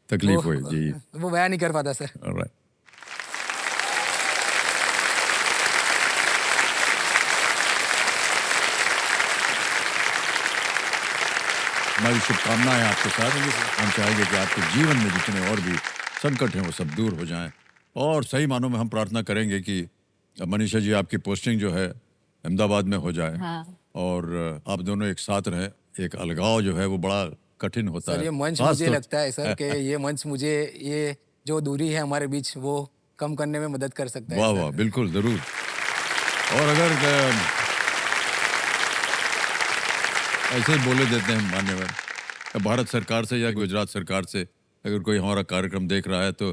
तकलीफ हुई जी। वो बयान नहीं कर पाता सर। ऑलराइट। हमारी शुभकामनाएं आपके साथ। हम चाहेंगे कि आपके जीवन में जितने और भी संकट हैं वो सब दूर हो जाएं, और सही मानों में हम प्रार्थना करेंगे कि मनीषा जी आपकी पोस्टिंग जो है अहमदाबाद में हो जाए। हाँ। और आप दोनों एक साथ रहें। एक अलगाव जो है वो बड़ा कठिन होता सर है। ये मंच खास मुझे तौर- लगता है सर कि ये मंच मुझे ये जो दूरी है हमारे बीच वो कम करने में मदद कर सकता है वाह सर। वाह, बिल्कुल जरूर। और अगर ऐसे ही बोले देते हैं मान्यवर, भारत सरकार से या गुजरात सरकार से अगर कोई हमारा कार्यक्रम देख रहा है तो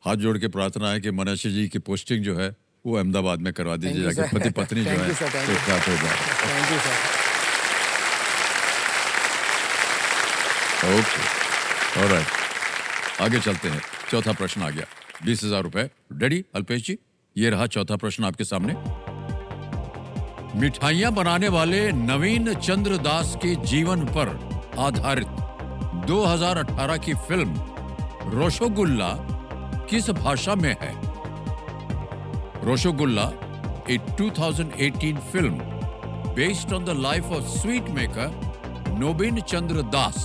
हाथ जोड़ के प्रार्थना है कि मनीषा जी की पोस्टिंग जो है वो अहमदाबाद में करवा दीजिए, Thank you, जाके sir. पति पत्नी जो Thank है you, sir. Thank एक you. साथ हो जाए। Thank you sir. Okay, alright, आगे चलते हैं। चौथा प्रश्न आ गया, 20,000 रुपए। रेडी अल्पेश जी? ये रहा चौथा प्रश्न आपके सामने। मिठाइयां बनाने वाले नवीन चंद्र दास के जीवन पर आधारित 2018 की फिल्म रोशोगुल्ला किस भाषा में है? Rasgulla, a 2018 film based on the life of sweet maker नोबिन Chandra Das,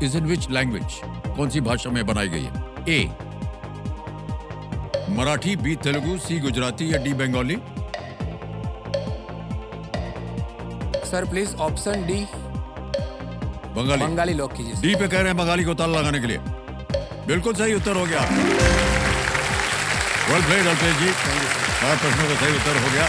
is in which language? कौन सी भाषा में बनाई गई है? A मराठी, बी तेलुगु, सी गुजराती या D Bengali? Sir please option D Bengali. Bengali lock कीजिए सर। डी पे कह रहे हैं बंगाली को ताला लगाने के लिए। बिल्कुल सही उत्तर हो गया। वेल प्लेड अल्पेश जी, 4 प्रश्नों का सही उत्तर हो गया।